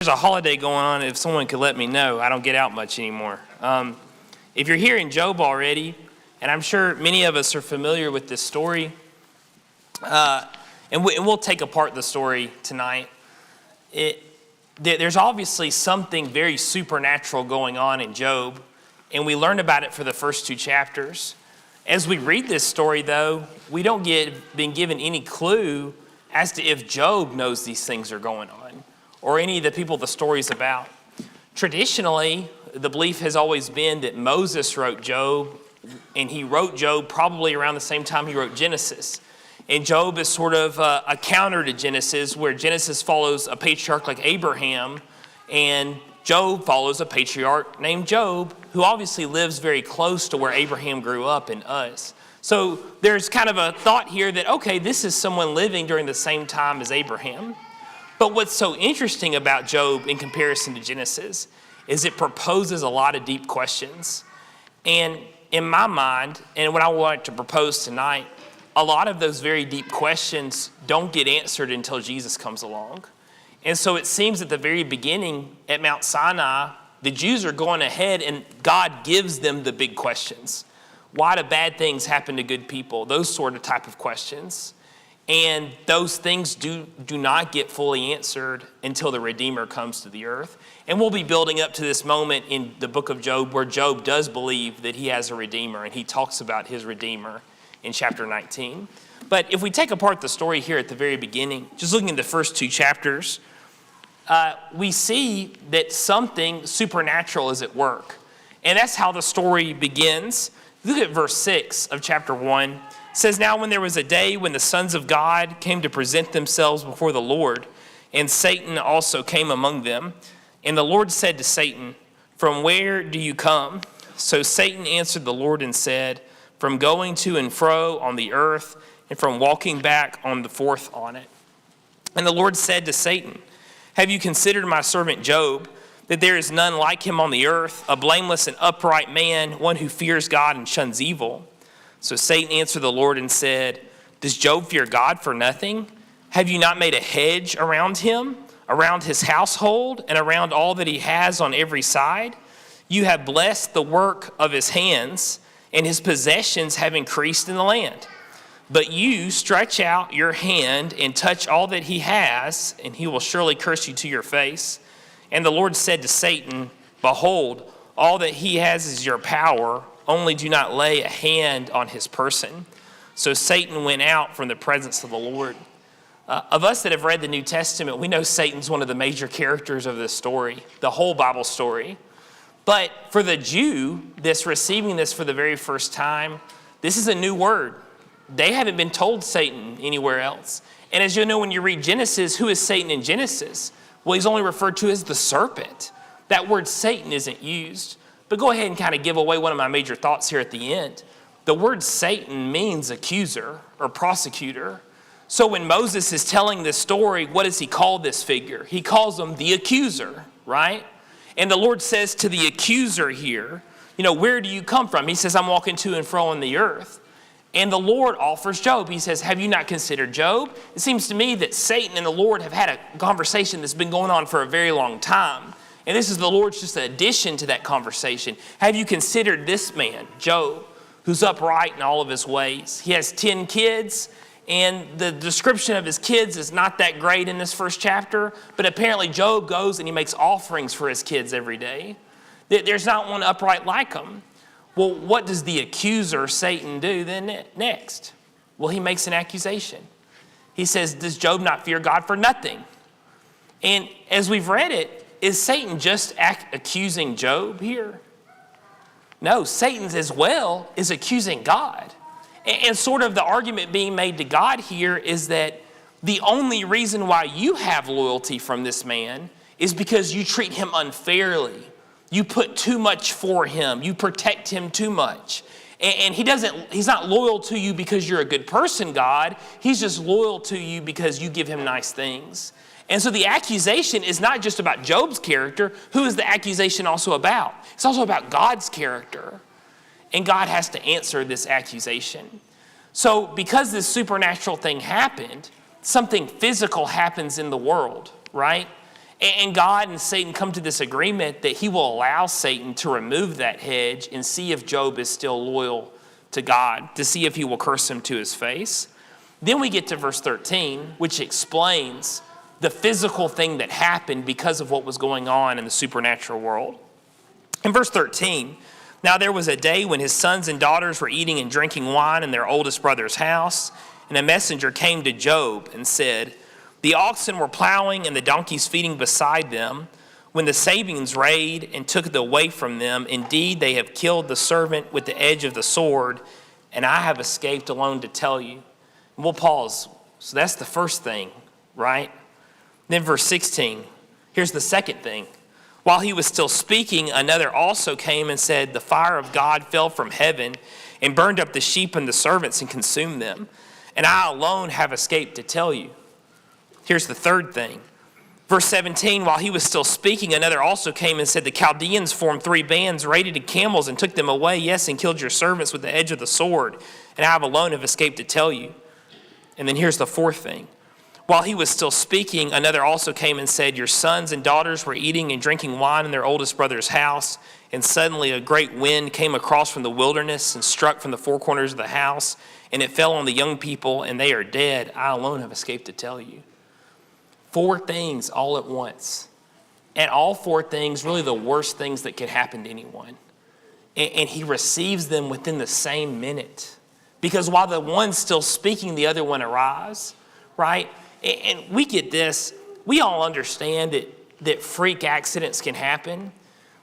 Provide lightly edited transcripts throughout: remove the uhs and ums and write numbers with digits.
There's a holiday going on. If someone could let me know, I don't get out much anymore. If you're here in Job already, and I'm sure many of us are familiar with this story, and we'll take apart the story tonight. There's obviously something very supernatural going on in Job, and we learn about it for the first 2 chapters. As we read this story, though, we don't been given any clue as to if Job knows these things are going on, or any of the people the story's about. Traditionally, the belief has always been that Moses wrote Job, and he wrote Job probably around the same time he wrote Genesis. And Job is sort of a counter to Genesis, where Genesis follows a patriarch like Abraham, and Job follows a patriarch named Job, who obviously lives very close to where Abraham grew up in Uz. So there's kind of a thought here that, okay, this is someone living during the same time as Abraham. But what's so interesting about Job in comparison to Genesis is it proposes a lot of deep questions. And in my mind, and what I want to propose tonight, a lot of those very deep questions don't get answered until Jesus comes along. And so it seems at the very beginning at Mount Sinai, the Jews are going ahead and God gives them the big questions. Why do bad things happen to good people? Those sort of type of questions. And those things do not get fully answered until the Redeemer comes to the earth. And we'll be building up to this moment in the book of Job where Job does believe that he has a Redeemer, and he talks about his Redeemer in chapter 19. But if we take apart the story here at the very beginning, just looking at the first 2 chapters, we see that something supernatural is at work. And that's how the story begins. Look at verse 6 of chapter 1. It says, "Now when there was a day when the sons of God came to present themselves before the Lord, and Satan also came among them. And the Lord said to Satan, 'From where do you come?' So Satan answered the Lord and said, 'From going to and fro on the earth, and from walking back on the forth on it.' And the Lord said to Satan, 'Have you considered my servant Job, that there is none like him on the earth, a blameless and upright man, one who fears God and shuns evil?' So Satan answered the Lord and said, 'Does Job fear God for nothing? Have you not made a hedge around him, around his household, and around all that he has on every side? You have blessed the work of his hands, and his possessions have increased in the land. But you stretch out your hand and touch all that he has, and he will surely curse you to your face.' And the Lord said to Satan, 'Behold, all that he has is your power, only do not lay a hand on his person.' So Satan went out from the presence of the Lord." Of us that have read the New Testament, we know Satan's one of the major characters of this story, the whole Bible story. But for the Jew that's receiving this for the very first time, this is a new word. They haven't been told Satan anywhere else. And as you know, when you read Genesis, who is Satan in Genesis? Well, he's only referred to as the serpent. That word Satan isn't used. But go ahead and kind of give away one of my major thoughts here at the end. The word Satan means accuser or prosecutor. So when Moses is telling this story, what does he call this figure? He calls him the accuser, right? And the Lord says to the accuser here, where do you come from? He says, I'm walking to and fro on the earth. And the Lord offers Job. He says, have you not considered Job? It seems to me that Satan and the Lord have had a conversation that's been going on for a very long time. And this is the Lord's just addition to that conversation. Have you considered this man, Job, who's upright in all of his ways? He has 10 kids, and the description of his kids is not that great in this first chapter, but apparently Job goes and he makes offerings for his kids every day. There's not one upright like him. Well, what does the accuser, Satan, do then next? Well, he makes an accusation. He says, does Job not fear God for nothing? And as we've read it, is Satan just accusing Job here? No, Satan as well is accusing God. And sort of the argument being made to God here is that the only reason why you have loyalty from this man is because you treat him unfairly. You put too much for him. You protect him too much. And he's not loyal to you because you're a good person, God. He's just loyal to you because you give him nice things. And so the accusation is not just about Job's character. Who is the accusation also about? It's also about God's character. And God has to answer this accusation. So because this supernatural thing happened, something physical happens in the world, right? And God and Satan come to this agreement that he will allow Satan to remove that hedge and see if Job is still loyal to God, to see if he will curse him to his face. Then we get to verse 13, which explains the physical thing that happened because of what was going on in the supernatural world. In verse 13, now there was a day when his sons and daughters were eating and drinking wine in their oldest brother's house, and a messenger came to Job and said, the oxen were plowing and the donkeys feeding beside them, when the Sabeans raided and took it away from them. Indeed, they have killed the servant with the edge of the sword, and I have escaped alone to tell you. And we'll pause. So that's the first thing, right? Then verse 16, here's the second thing. While he was still speaking, another also came and said, the fire of God fell from heaven and burned up the sheep and the servants and consumed them. And I alone have escaped to tell you. Here's the third thing. Verse 17, while he was still speaking, another also came and said, the Chaldeans formed 3 bands, raided camels, and took them away, yes, and killed your servants with the edge of the sword. And I alone have escaped to tell you. And then here's the fourth thing. While he was still speaking, another also came and said, your sons and daughters were eating and drinking wine in their oldest brother's house, and suddenly a great wind came across from the wilderness and struck from the 4 corners of the house, and it fell on the young people, and they are dead. I alone have escaped to tell you. 4 things all at once. And all 4 things, really the worst things that could happen to anyone. And he receives them within the same minute. Because while the one's still speaking, the other one arrives, right? And we get this. We all understand that freak accidents can happen.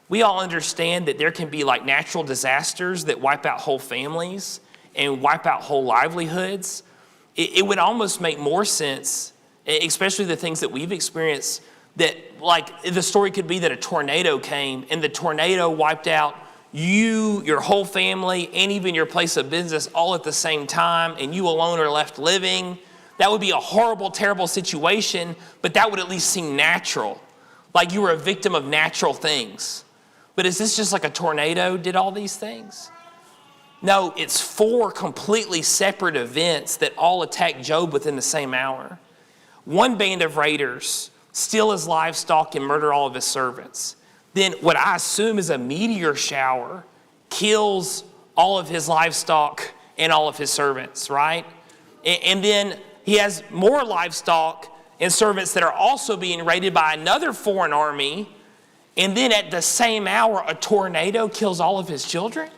We all understand that there can be like natural disasters that wipe out whole families and wipe out whole livelihoods. It would almost make more sense, especially the things that we've experienced, that like the story could be that a tornado came and the tornado wiped out you, your whole family, and even your place of business all at the same time, and you alone are left living. That would be a horrible, terrible situation, but that would at least seem natural, like you were a victim of natural things. But is this just like a tornado did all these things? No, it's 4 completely separate events that all attack Job within the same hour. One band of raiders steal his livestock and murder all of his servants. Then what I assume is a meteor shower kills all of his livestock and all of his servants, right? And then he has more livestock and servants that are also being raided by another foreign army. And then at the same hour, a tornado kills all of his children.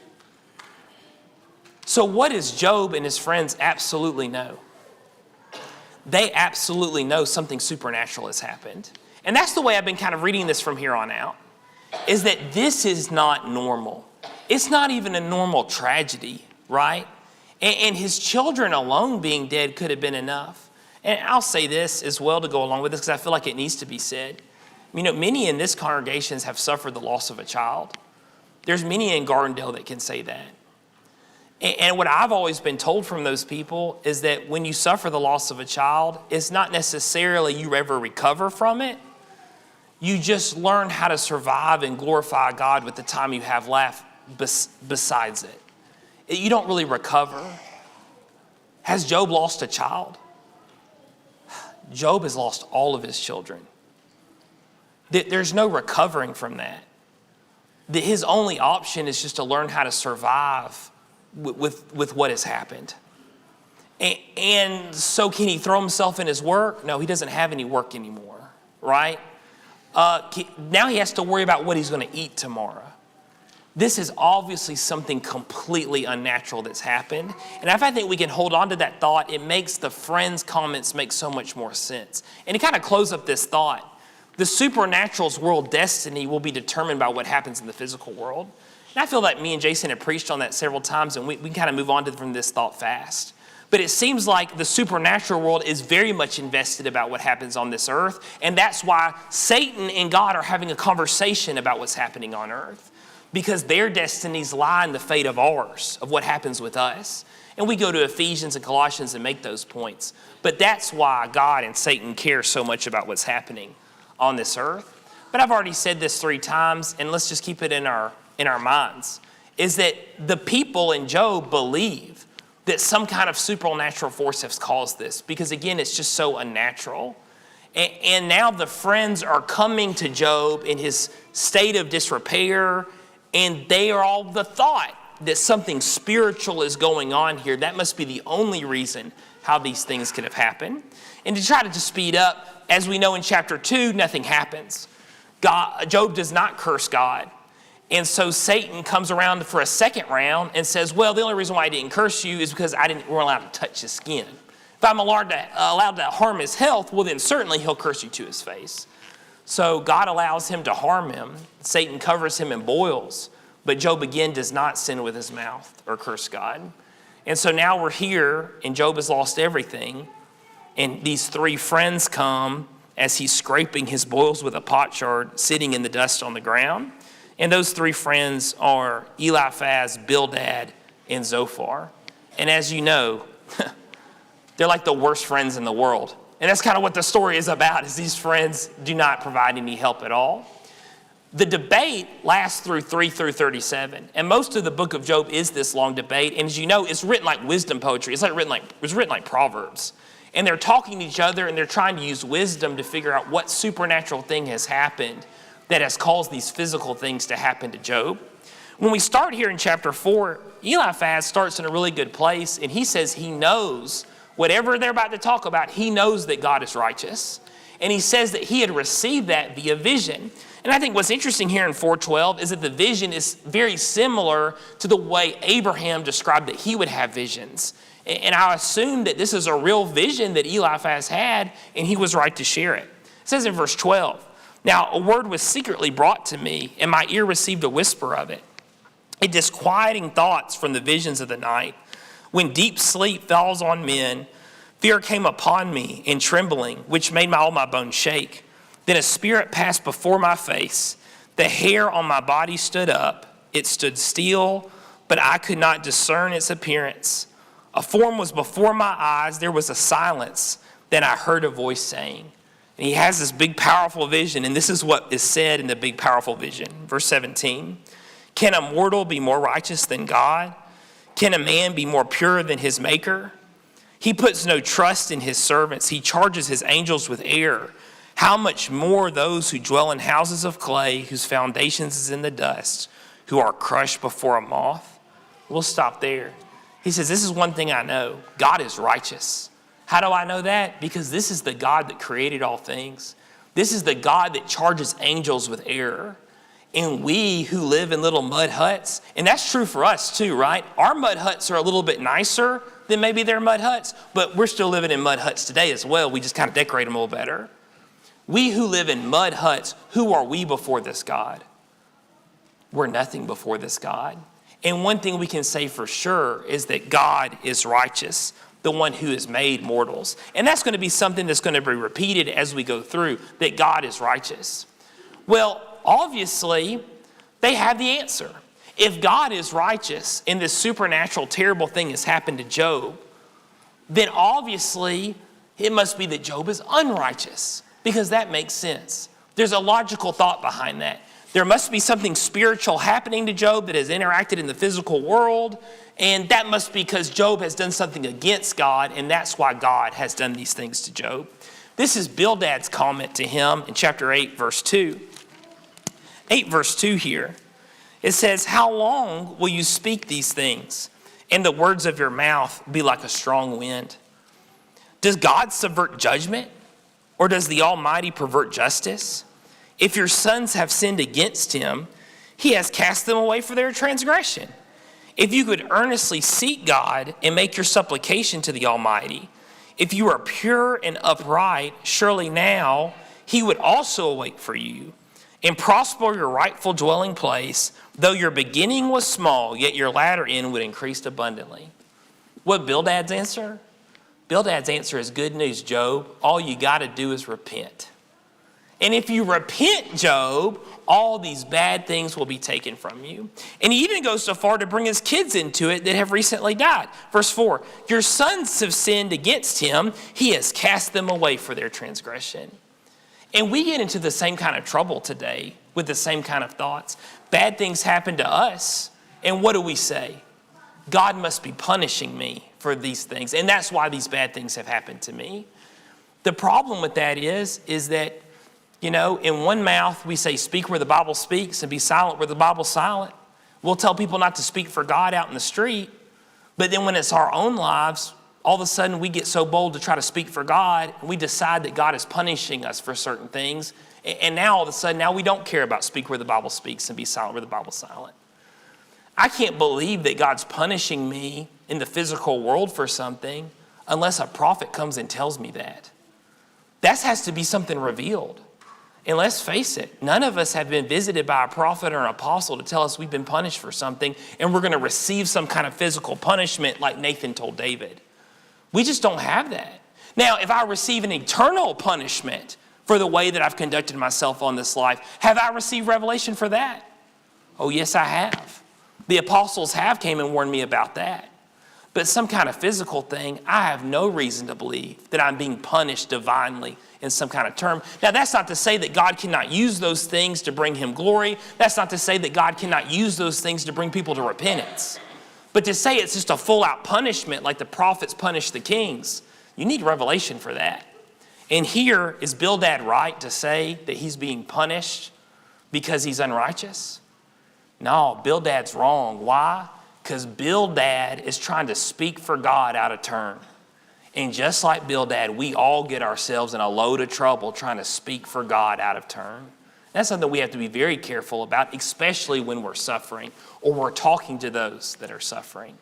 So what does Job and his friends absolutely know? They absolutely know something supernatural has happened. And that's the way I've been kind of reading this from here on out, is that this is not normal. It's not even a normal tragedy, right? And his children alone being dead could have been enough. And I'll say this as well to go along with this because I feel like it needs to be said. You know, many in this congregation have suffered the loss of a child. There's many in Gardendale that can say that. And what I've always been told from those people is that when you suffer the loss of a child, it's not necessarily you ever recover from it. You just learn how to survive and glorify God with the time you have left besides it. You don't really recover. Has Job lost a child? Job has lost all of his children. There's no recovering from that. His only option is just to learn how to survive with what has happened. And so can he throw himself in his work? No, he doesn't have any work anymore, right? Now he has to worry about what he's going to eat tomorrow. This is obviously something completely unnatural that's happened. And if I think we can hold on to that thought, it makes the friends' comments make so much more sense. And to kind of close up this thought, the supernatural's world destiny will be determined by what happens in the physical world. And I feel like me and Jason have preached on that several times, and we can kind of move on from this thought fast. But it seems like the supernatural world is very much invested about what happens on this earth, and that's why Satan and God are having a conversation about what's happening on earth, because their destinies lie in the fate of ours, of what happens with us. And we go to Ephesians and Colossians and make those points. But that's why God and Satan care so much about what's happening on this earth. But I've already said this 3 times, and let's just keep it in our minds, is that the people in Job believe that some kind of supernatural force has caused this, because again, it's just so unnatural. And now the friends are coming to Job in his state of disrepair, and they are all the thought that something spiritual is going on here. That must be the only reason how these things could have happened. And to try to just speed up, as we know in chapter 2, nothing happens. Job does not curse God. And so Satan comes around for a second round and says, well, the only reason why I didn't curse you is because we're allowed to touch his skin. If I'm allowed to harm his health, well, then certainly he'll curse you to his face. So God allows him to harm him. Satan covers him in boils. But Job again does not sin with his mouth or curse God. And so now we're here, and Job has lost everything. And these three friends come as he's scraping his boils with a potsherd, sitting in the dust on the ground. And those three friends are Eliphaz, Bildad, and Zophar. And as you know, they're like the worst friends in the world. And that's kind of what the story is about, is these friends do not provide any help at all. The debate lasts through 3 through 37. And most of the book of Job is this long debate. And as you know, it's written like wisdom poetry. It's written like Proverbs. And they're talking to each other, and they're trying to use wisdom to figure out what supernatural thing has happened that has caused these physical things to happen to Job. When we start here in chapter 4, Eliphaz starts in a really good place, and he says he knows whatever they're about to talk about, he knows that God is righteous. And he says that he had received that via vision. And I think what's interesting here in 4:12 is that the vision is very similar to the way Abraham described that he would have visions. And I assume that this is a real vision that Eliphaz had, and he was right to share it. It says in verse 12, now a word was secretly brought to me, and my ear received a whisper of it. It disquieting thoughts from the visions of the night. When deep sleep falls on men, fear came upon me in trembling, which made all my bones shake. Then a spirit passed before my face. The hair on my body stood up. It stood still, but I could not discern its appearance. A form was before my eyes. There was a silence. Then I heard a voice saying. And he has this big, powerful vision, and this is what is said in the big, powerful vision. Verse 17, can a mortal be more righteous than God? Can a man be more pure than his maker? He puts no trust in his servants. He charges his angels with error. How much more those who dwell in houses of clay, whose foundations is in the dust, who are crushed before a moth? We'll stop there. He says, this is one thing I know. God is righteous. How do I know that? Because this is the God that created all things. This is the God that charges angels with error. And we who live in little mud huts, and that's true for us too, right? Our mud huts are a little bit nicer than maybe their mud huts, but we're still living in mud huts today as well. We just kind of decorate them a little better. We who live in mud huts, who are we before this God? We're nothing before this God. And one thing we can say for sure is that God is righteous, the one who has made mortals. And that's going to be something that's going to be repeated as we go through, that God is righteous. Well, obviously, they have the answer. If God is righteous and this supernatural, terrible thing has happened to Job, then obviously it must be that Job is unrighteous, because that makes sense. There's a logical thought behind that. There must be something spiritual happening to Job that has interacted in the physical world, and that must be because Job has done something against God, and that's why God has done these things to Job. This is Bildad's comment to him in chapter 8, verse 2. 8 verse 2 here. It says, how long will you speak these things, and the words of your mouth be like a strong wind? Does God subvert judgment, or does the Almighty pervert justice? If your sons have sinned against him, he has cast them away for their transgression. If you could earnestly seek God and make your supplication to the Almighty, if you are pure and upright, surely now he would also await for you and prosper your rightful dwelling place. Though your beginning was small, yet your latter end would increase abundantly. What Bildad's answer? Bildad's answer is good news, Job. All you got to do is repent. And if you repent, Job, all these bad things will be taken from you. And he even goes so far to bring his kids into it that have recently died. Verse 4, your sons have sinned against him. He has cast them away for their transgression. And we get into the same kind of trouble today with the same kind of thoughts. Bad things happen to us. And what do we say? God must be punishing me for these things. And that's why these bad things have happened to me. The problem with that is that, in one mouth we say speak where the Bible speaks and be silent where the Bible's silent. We'll tell people not to speak for God out in the street, but then when it's our own lives, all of a sudden we get so bold to try to speak for God, and we decide that God is punishing us for certain things, and now all of a sudden, now we don't care about speak where the Bible speaks and be silent where the Bible's silent. I can't believe that God's punishing me in the physical world for something unless a prophet comes and tells me that. That has to be something revealed. And let's face it, none of us have been visited by a prophet or an apostle to tell us we've been punished for something and we're going to receive some kind of physical punishment like Nathan told David. We just don't have that. Now, if I receive an eternal punishment for the way that I've conducted myself on this life, have I received revelation for that? Oh, yes, I have. The apostles have came and warned me about that. But some kind of physical thing, I have no reason to believe that I'm being punished divinely in some kind of term. Now, that's not to say that God cannot use those things to bring him glory. That's not to say that God cannot use those things to bring people to repentance. But to say it's just a full-out punishment like the prophets punished the kings, you need revelation for that. And here, is Bildad right to say that he's being punished because he's unrighteous? No, Bildad's wrong. Why? Because Bildad is trying to speak for God out of turn. And just like Bildad, we all get ourselves in a load of trouble trying to speak for God out of turn. That's something we have to be very careful about, especially when we're suffering or we're talking to those that are suffering.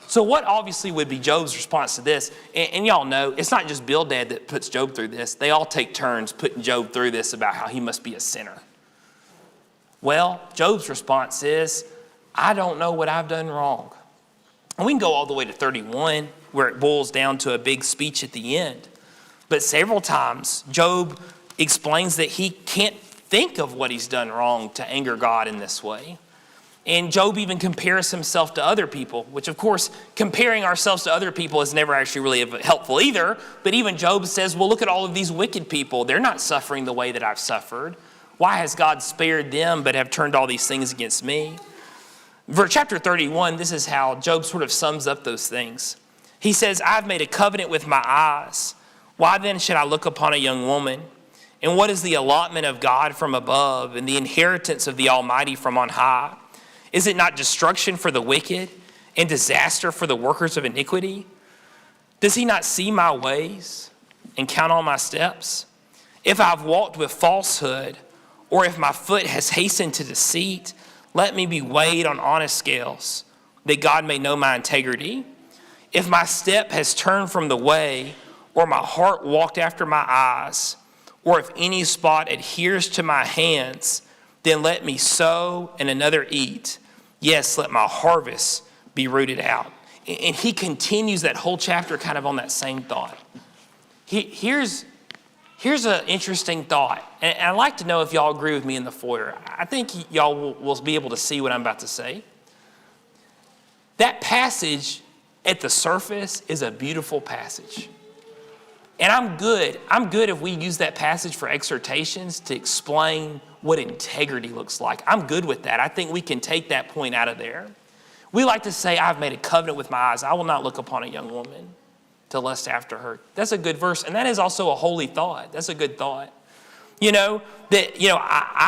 So what obviously would be Job's response to this? And y'all know, it's not just Bildad that puts Job through this. They all take turns putting Job through this about how he must be a sinner. Well, Job's response is, I don't know what I've done wrong. And we can go all the way to 31, where it boils down to a big speech at the end. But several times, Job explains that he can't think of what he's done wrong to anger God in this way. And Job even compares himself to other people, which of course, comparing ourselves to other people is never actually really helpful either. But even Job says, well, look at all of these wicked people. They're not suffering the way that I've suffered. Why has God spared them but have turned all these things against me? For chapter 31, this is how Job sort of sums up those things. He says, I've made a covenant with my eyes. Why then should I look upon a young woman? And what is the allotment of God from above and the inheritance of the Almighty from on high? Is it not destruction for the wicked and disaster for the workers of iniquity? Does he not see my ways and count all my steps? If I've walked with falsehood, or if my foot has hastened to deceit, let me be weighed on honest scales, that God may know my integrity. If my step has turned from the way, or my heart walked after my eyes, or if any spot adheres to my hands, then let me sow and another eat. Yes, let my harvest be rooted out. And he continues that whole chapter kind of on that same thought. Here's an interesting thought. And I'd like to know if y'all agree with me in the foyer. I think y'all will be able to see what I'm about to say. That passage at the surface is a beautiful passage. And I'm good if we use that passage for exhortations to explain what integrity looks like. I'm good with that. I think we can take that point out of there. We like to say, I've made a covenant with my eyes. I will not look upon a young woman to lust after her. That's a good verse. And that is also a holy thought. That's a good thought. I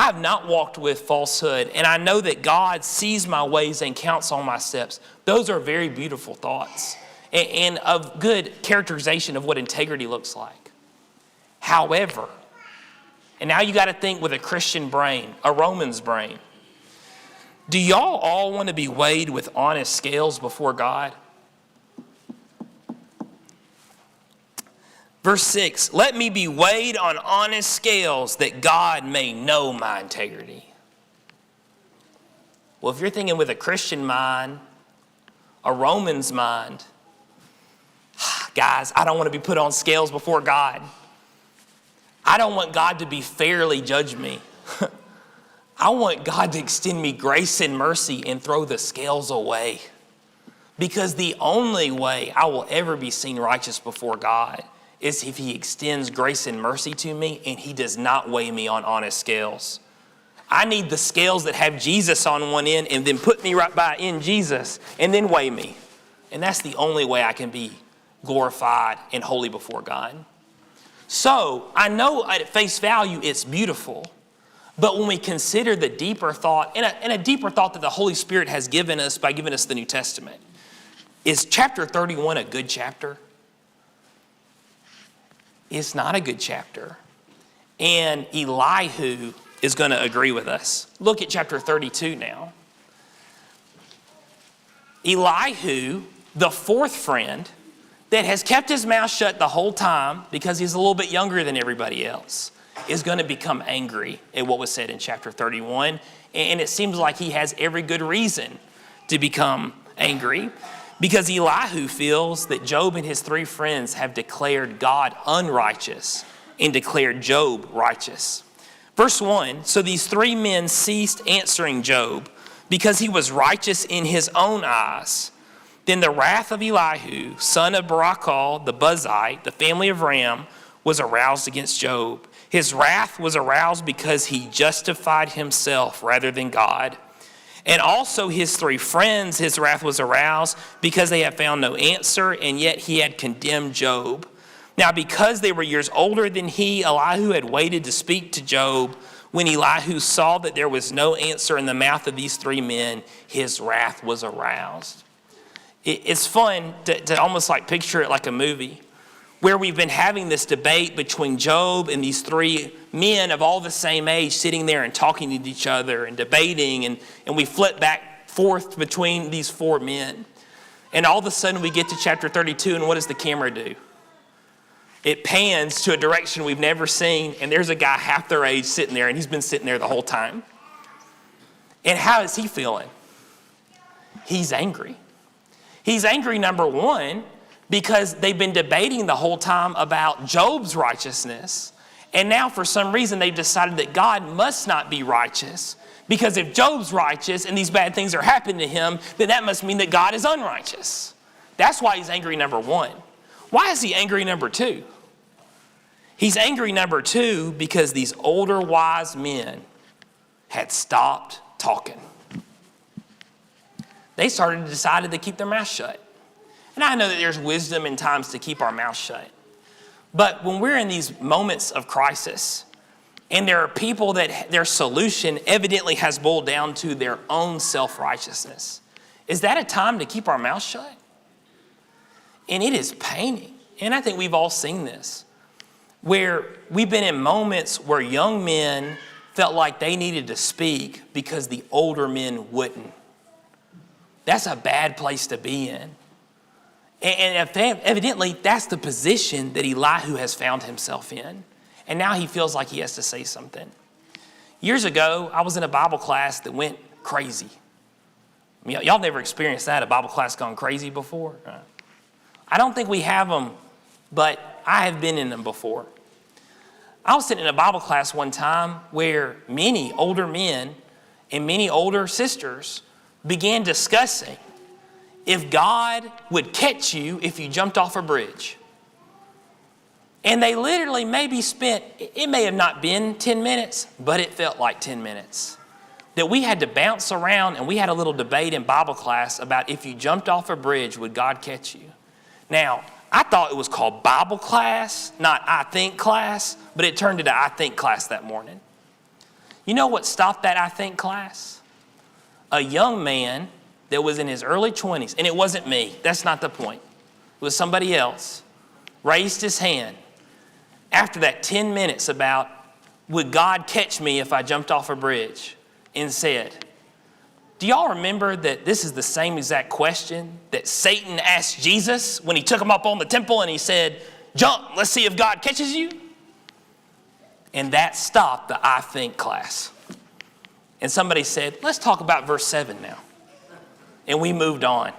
have not walked with falsehood, and I know that God sees my ways and counts all my steps. Those are very beautiful thoughts and of good characterization of what integrity looks like. However, and now you got to think with a Christian brain, a Roman's brain. Do y'all all want to be weighed with honest scales before God? Verse 6, let me be weighed on honest scales that God may know my integrity. Well, if you're thinking with a Christian mind, a Roman's mind, guys, I don't want to be put on scales before God. I don't want God to be fairly judge me. I want God to extend me grace and mercy and throw the scales away. Because the only way I will ever be seen righteous before God is if he extends grace and mercy to me and he does not weigh me on honest scales. I need the scales that have Jesus on one end and then put me right by in Jesus and then weigh me. And that's the only way I can be glorified and holy before God. So I know at face value it's beautiful, but when we consider the deeper thought, and a deeper thought that the Holy Spirit has given us by giving us the New Testament, is chapter 31 a good chapter? It's not a good chapter. And Elihu is going to agree with us. Look at chapter 32 now. Elihu, the fourth friend, that has kept his mouth shut the whole time because he's a little bit younger than everybody else, is going to become angry at what was said in chapter 31. And it seems like he has every good reason to become angry because Elihu feels that Job and his three friends have declared God unrighteous and declared Job righteous. Verse 1, so these three men ceased answering Job because he was righteous in his own eyes. Then the wrath of Elihu, son of Barachel the Buzite, the family of Ram, was aroused against Job. His wrath was aroused because he justified himself rather than God. And also his three friends, his wrath was aroused because they had found no answer, and yet he had condemned Job. Now because they were years older than he, Elihu had waited to speak to Job. When Elihu saw that there was no answer in the mouth of these three men, his wrath was aroused. It's fun to almost like picture it like a movie where we've been having this debate between Job and these three men of all the same age sitting there and talking to each other and debating, and we flip back forth between these four men. And all of a sudden we get to chapter 32, and what does the camera do? It pans to a direction we've never seen, and there's a guy half their age sitting there, and he's been sitting there the whole time. And how is he feeling? He's angry. He's angry, number one, because they've been debating the whole time about Job's righteousness. And now for some reason they've decided that God must not be righteous. Because if Job's righteous and these bad things are happening to him, then that must mean that God is unrighteous. That's why he's angry, number one. Why is he angry, number two? He's angry, number two, because these older wise men had stopped talking. They decided to keep their mouth shut. And I know that there's wisdom in times to keep our mouth shut. But when we're in these moments of crisis, and there are people that their solution evidently has boiled down to their own self-righteousness, is that a time to keep our mouth shut? And it is paining. And I think we've all seen this, where we've been in moments where young men felt like they needed to speak because the older men wouldn't. That's a bad place to be in. And evidently, that's the position that Elihu has found himself in. And now he feels like he has to say something. Years ago, I was in a Bible class that went crazy. I mean, y'all never experienced that, a Bible class gone crazy before? I don't think we have them, but I have been in them before. I was sitting in a Bible class one time where many older men and many older sisters began discussing if God would catch you if you jumped off a bridge. And they literally maybe spent, it may have not been 10 minutes, but it felt like 10 minutes. That we had to bounce around, and we had a little debate in Bible class about if you jumped off a bridge, would God catch you? Now, I thought it was called Bible class, not I think class, but it turned into I think class that morning. You know what stopped that I think class? A young man that was in his early 20s, and it wasn't me, that's not the point. It was somebody else, raised his hand after that 10 minutes about would God catch me if I jumped off a bridge, and said, do y'all remember that this is the same exact question that Satan asked Jesus when he took him up on the temple and he said, jump, let's see if God catches you? And that stopped the I think class. And somebody said, let's talk about verse 7 now. And we moved on.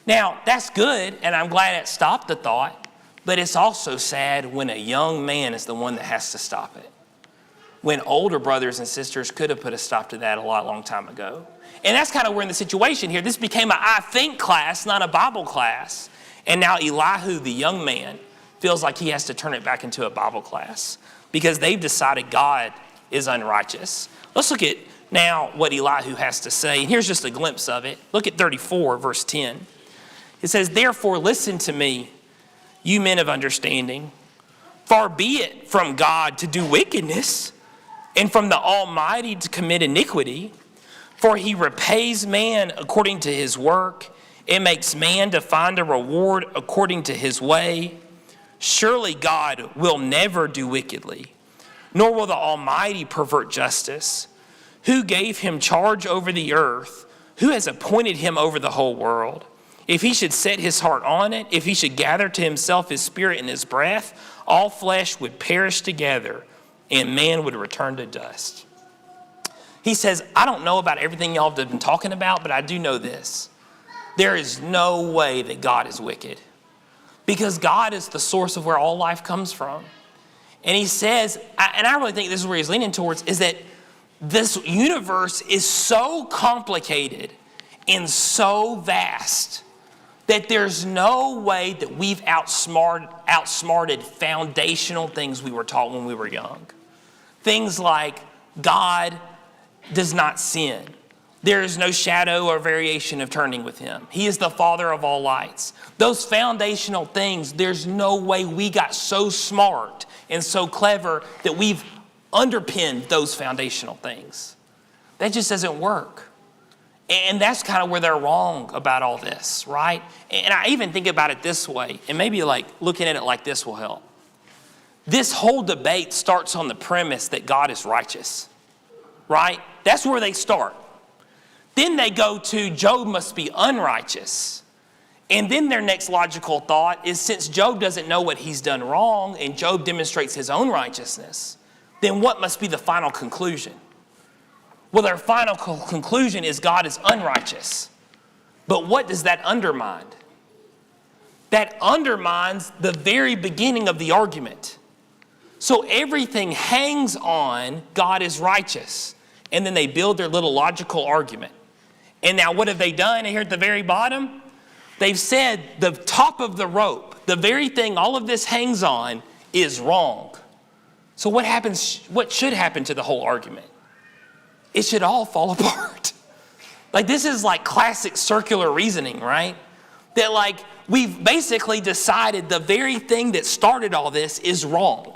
Now, that's good, and I'm glad it stopped the thought, but it's also sad when a young man is the one that has to stop it. When older brothers and sisters could have put a stop to that a long time ago. And that's kind of where in the situation here. This became an I think class, not a Bible class. And now Elihu, the young man, feels like he has to turn it back into a Bible class because they've decided God is unrighteous. Let's look at now what Elihu has to say. And here's just a glimpse of it. Look at 34, verse 10. It says, therefore listen to me, you men of understanding. Far be it from God to do wickedness, and from the Almighty to commit iniquity. For he repays man according to his work, and makes man to find a reward according to his way. Surely God will never do wickedly, nor will the Almighty pervert justice. Who gave him charge over the earth? Who has appointed him over the whole world? If he should set his heart on it, if he should gather to himself his spirit and his breath, all flesh would perish together, and man would return to dust. He says, I don't know about everything y'all have been talking about, but I do know this. There is no way that God is wicked, because God is the source of where all life comes from. And he says, and I really think this is where he's leaning towards, is that this universe is so complicated and so vast that there's no way that we've outsmarted foundational things we were taught when we were young. Things like God does not sin. There is no shadow or variation of turning with him. He is the Father of all lights. Those foundational things, there's no way we got so smart and so clever that we've underpinned those foundational things. That just doesn't work. And that's kind of where they're wrong about all this, right? And I even think about it this way, and maybe like looking at it like this will help. This whole debate starts on the premise that God is righteous, right? That's where they start. Then they go to Job must be unrighteous. And then their next logical thought is, since Job doesn't know what he's done wrong and Job demonstrates his own righteousness, then what must be the final conclusion? Well, their final conclusion is God is unrighteous. But what does that undermine? That undermines the very beginning of the argument. So everything hangs on God is righteous. And then they build their little logical argument. And now what have they done here at the very bottom? They've said the top of the rope, the very thing all of this hangs on, is wrong. So what happens? What should happen to the whole argument? It should all fall apart. Like, this is like classic circular reasoning, right? That like we've basically decided the very thing that started all this is wrong.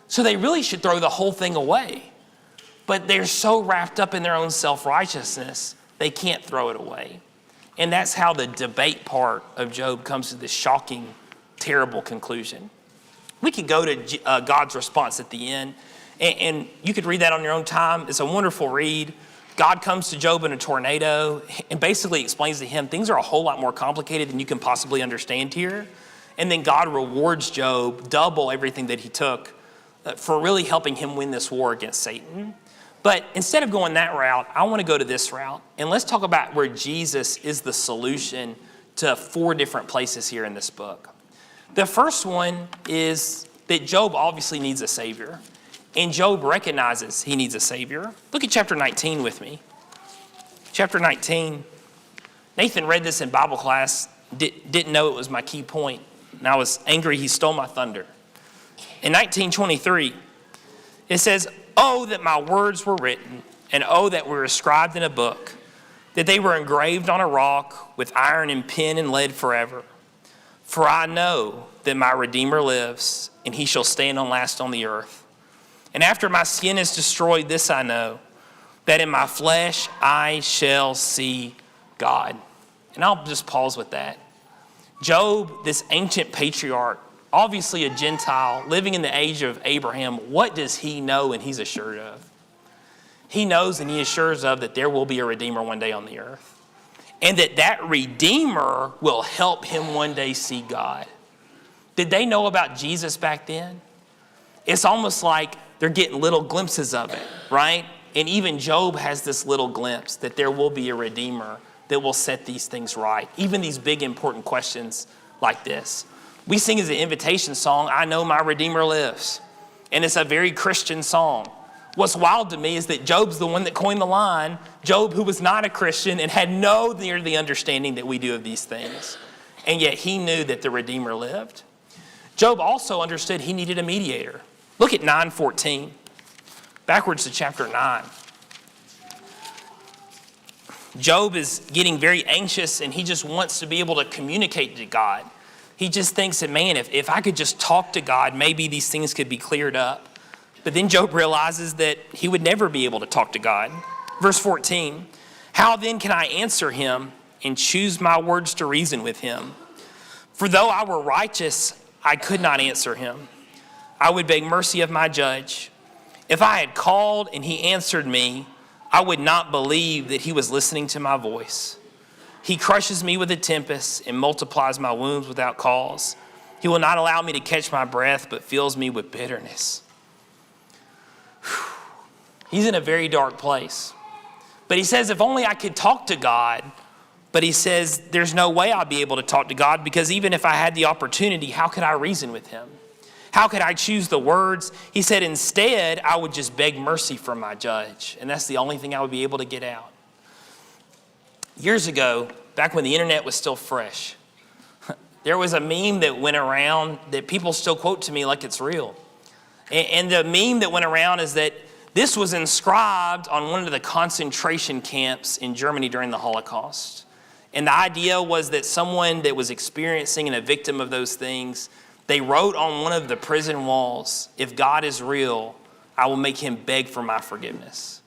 So they really should throw the whole thing away. But they're so wrapped up in their own self-righteousness, they can't throw it away. And that's how the debate part of Job comes to this shocking, terrible conclusion. We could go to God's response at the end, and you could read that on your own time. It's a wonderful read. God comes to Job in a tornado and basically explains to him things are a whole lot more complicated than you can possibly understand here. And then God rewards Job double everything that he took for really helping him win this war against Satan. But instead of going that route, I want to go to this route. And let's talk about where Jesus is the solution to 4 different places here in this book. The first one is that Job obviously needs a Savior. And Job recognizes he needs a Savior. Look at chapter 19 with me. Chapter 19. Nathan read this in Bible class, didn't know it was my key point. And I was angry he stole my thunder. In 19:23, it says, "Oh, that my words were written, and oh, that were inscribed in a book, that they were engraved on a rock with iron and pen and lead forever. For I know that my Redeemer lives, and he shall stand and last on the earth. And after my skin is destroyed, this I know, that in my flesh I shall see God." And I'll just pause with that. Job, this ancient patriarch, obviously a Gentile, living in the age of Abraham, what does he know and he's assured of? He knows and he assures of that there will be a Redeemer one day on the earth. And that Redeemer will help him one day see God. Did they know about Jesus back then? It's almost like they're getting little glimpses of it, right? And even Job has this little glimpse that there will be a Redeemer that will set these things right. Even these big important questions like this. We sing as an invitation song, "I know my Redeemer lives." And it's a very Christian song. What's wild to me is that Job's the one that coined the line. Job, who was not a Christian and had no near the understanding that we do of these things. And yet he knew that the Redeemer lived. Job also understood he needed a mediator. Look at 9:14, backwards to chapter 9. Job is getting very anxious and he just wants to be able to communicate to God. He just thinks that, man, if I could just talk to God, maybe these things could be cleared up. But then Job realizes that he would never be able to talk to God. Verse 14, how then can I answer him and choose my words to reason with him? For though I were righteous, I could not answer him. I would beg mercy of my judge. If I had called and he answered me, I would not believe that he was listening to my voice. He crushes me with a tempest and multiplies my wounds without cause. He will not allow me to catch my breath, but fills me with bitterness. He's in a very dark place. But he says, if only I could talk to God. But he says, there's no way I'll be able to talk to God, because even if I had the opportunity, how could I reason with him? How could I choose the words? He said, instead, I would just beg mercy from my judge. And that's the only thing I would be able to get out. Years ago, back when the internet was still fresh, there was a meme that went around that people still quote to me like it's real. And the meme that went around is that this was inscribed on one of the concentration camps in Germany during the Holocaust. And the idea was that someone that was experiencing and a victim of those things, they wrote on one of the prison walls, if God is real, I will make him beg for my forgiveness.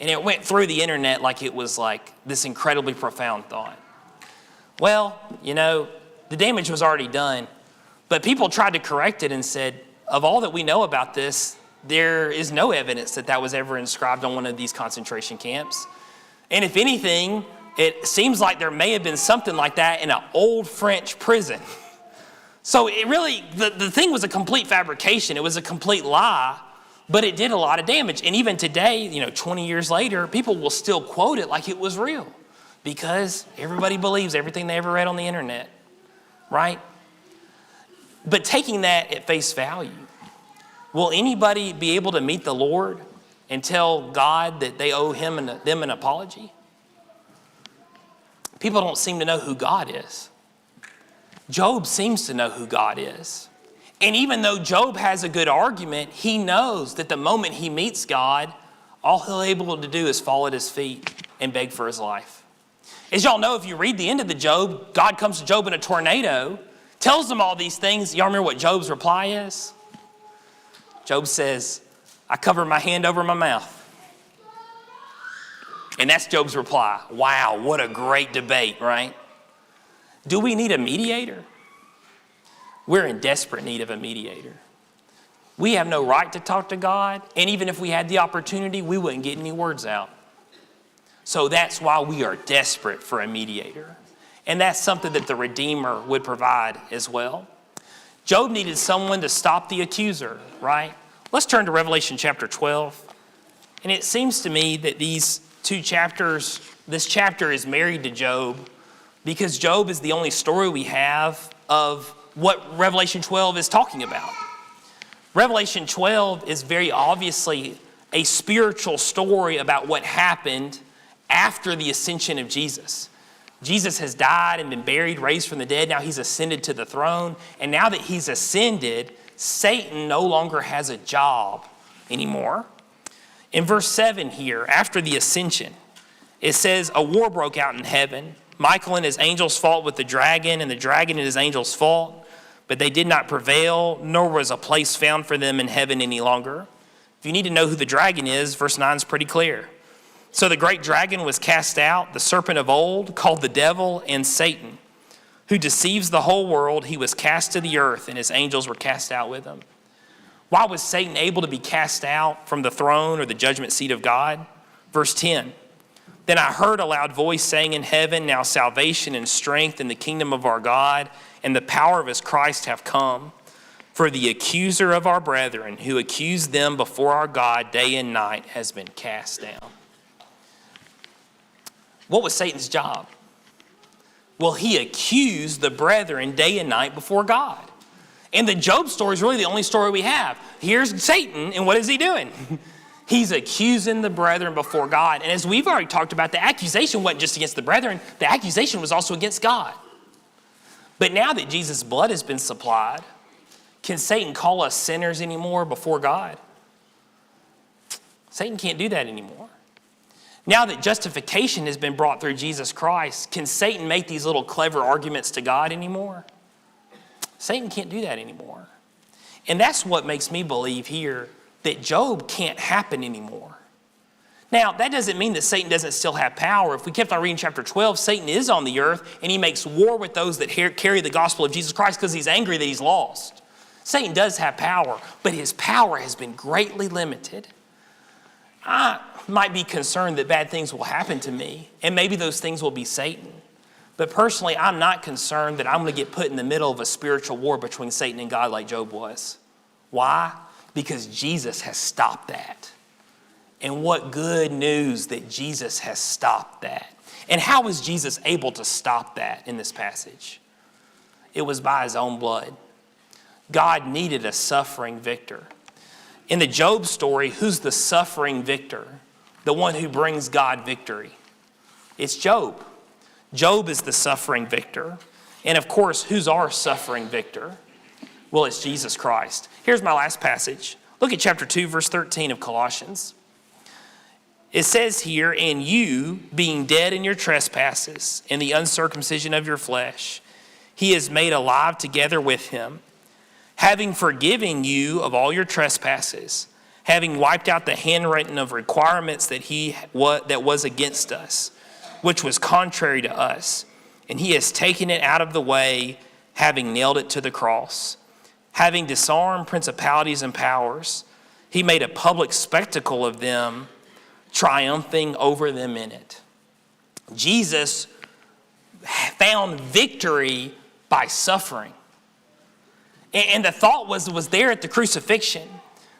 And it went through the internet like it was like this incredibly profound thought. Well, the damage was already done. But people tried to correct it and said, of all that we know about this, there is no evidence that that was ever inscribed on one of these concentration camps. And if anything, it seems like there may have been something like that in an old French prison. So it really, the thing was a complete fabrication. It was a complete lie. But it did a lot of damage. And even today, 20 years later, people will still quote it like it was real, because everybody believes everything they ever read on the internet, right? But taking that at face value, will anybody be able to meet the Lord and tell God that they owe him and them an apology? People don't seem to know who God is. Job seems to know who God is. And even though Job has a good argument, he knows that the moment he meets God, all he'll be able to do is fall at his feet and beg for his life. As y'all know, if you read the end of the Job, God comes to Job in a tornado, tells him all these things. Y'all remember what Job's reply is? Job says, I cover my hand over my mouth. And that's Job's reply. Wow, what a great debate, right? Do we need a mediator? We're in desperate need of a mediator. We have no right to talk to God, and even if we had the opportunity, we wouldn't get any words out. So that's why we are desperate for a mediator. And that's something that the Redeemer would provide as well. Job needed someone to stop the accuser, right? Let's turn to Revelation chapter 12. And it seems to me that these two chapters, this chapter is married to Job, because Job is the only story we have of what Revelation 12 is talking about. Revelation 12 is very obviously a spiritual story about what happened after the ascension of Jesus. Jesus has died and been buried, raised from the dead. Now he's ascended to the throne. And now that he's ascended, Satan no longer has a job anymore. In verse 7 here, after the ascension, it says, a war broke out in heaven. Michael and his angels fought with the dragon, and the dragon and his angels fought. But they did not prevail, nor was a place found for them in heaven any longer. If you need to know who the dragon is, verse 9 is pretty clear. So the great dragon was cast out, the serpent of old, called the devil and Satan, who deceives the whole world. He was cast to the earth, and his angels were cast out with him. Why was Satan able to be cast out from the throne or the judgment seat of God? Verse 10, then I heard a loud voice saying in heaven, now salvation and strength in the kingdom of our God and the power of his Christ have come. For the accuser of our brethren, who accused them before our God day and night, has been cast down. What was Satan's job? Well, he accused the brethren day and night before God. And the Job story is really the only story we have. Here's Satan, and what is he doing? He's accusing the brethren before God. And as we've already talked about, the accusation wasn't just against the brethren. The accusation was also against God. But now that Jesus' blood has been supplied, can Satan call us sinners anymore before God? Satan can't do that anymore. Now that justification has been brought through Jesus Christ, can Satan make these little clever arguments to God anymore? Satan can't do that anymore. And that's what makes me believe here that Job can't happen anymore. Now, that doesn't mean that Satan doesn't still have power. If we kept on reading chapter 12, Satan is on the earth and he makes war with those that carry the gospel of Jesus Christ because he's angry that he's lost. Satan does have power, but his power has been greatly limited. I might be concerned that bad things will happen to me, and maybe those things will be Satan. But personally, I'm not concerned that I'm going to get put in the middle of a spiritual war between Satan and God like Job was. Why? Because Jesus has stopped that. And what good news that Jesus has stopped that. And how was Jesus able to stop that in this passage? It was by his own blood. God needed a suffering victor. In the Job story, who's the suffering victor? The one who brings God victory. It's Job. Job is the suffering victor. And of course, who's our suffering victor? Well, it's Jesus Christ. Here's my last passage. Look at chapter 2, verse 13 of Colossians. It says here, and you, being dead in your trespasses and the uncircumcision of your flesh, he is made alive together with him, having forgiven you of all your trespasses, having wiped out the handwriting of requirements that was against us, which was contrary to us. And he has taken it out of the way, having nailed it to the cross. Having disarmed principalities and powers, he made a public spectacle of them, triumphing over them in it. Jesus found victory by suffering. And the thought was there at the crucifixion.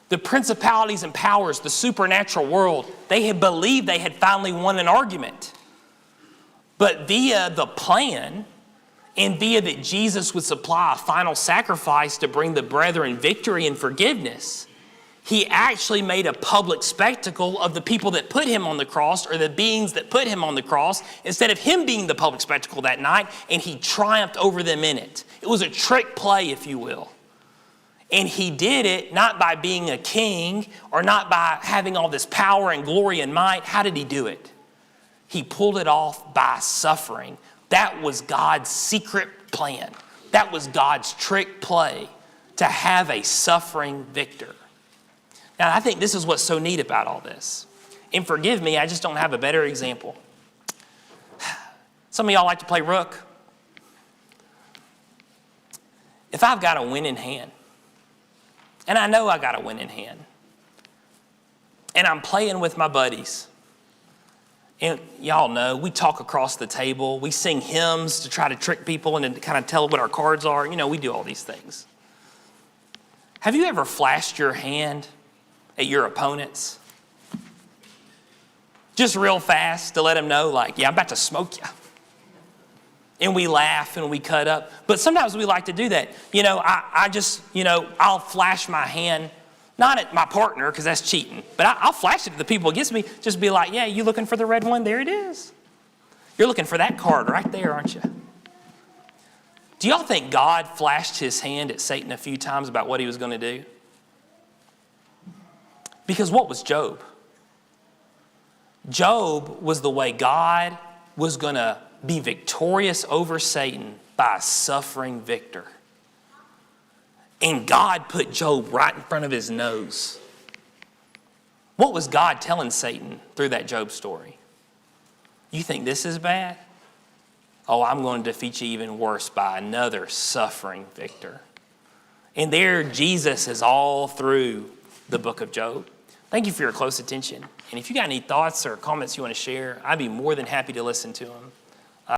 The principalities and powers, the supernatural world, they had believed they had finally won an argument. But via the plan and via that Jesus would supply a final sacrifice to bring the brethren victory and forgiveness, he actually made a public spectacle of the people that put him on the cross, or the beings that put him on the cross, instead of him being the public spectacle that night, and he triumphed over them in it. It was a trick play, if you will. And he did it not by being a king or not by having all this power and glory and might. How did he do it? He pulled it off by suffering. That was God's secret plan. That was God's trick play, to have a suffering victor. Now, I think this is what's so neat about all this. And forgive me, I just don't have a better example. Some of y'all like to play rook. If I've got a winning hand, and I know I got a winning hand, and I'm playing with my buddies, and y'all know, we talk across the table, we sing hymns to try to trick people and to kind of tell what our cards are. You know, we do all these things. Have you ever flashed your hand at your opponents? Just real fast to let them know, like, yeah, I'm about to smoke you. And we laugh and we cut up. But sometimes we like to do that. You know, I'll flash my hand, not at my partner, because that's cheating, but I'll flash it at the people against me, just be like, yeah, you looking for the red one? There it is. You're looking for that card right there, aren't you? Do y'all think God flashed his hand at Satan a few times about what he was going to do? Because what was Job? Job was the way God was going to be victorious over Satan by a suffering victor. And God put Job right in front of his nose. What was God telling Satan through that Job story? You think this is bad? Oh, I'm going to defeat you even worse by another suffering victor. And there Jesus is all through the book of Job. Thank you for your close attention. And if you got any thoughts or comments you want to share, I'd be more than happy to listen to them.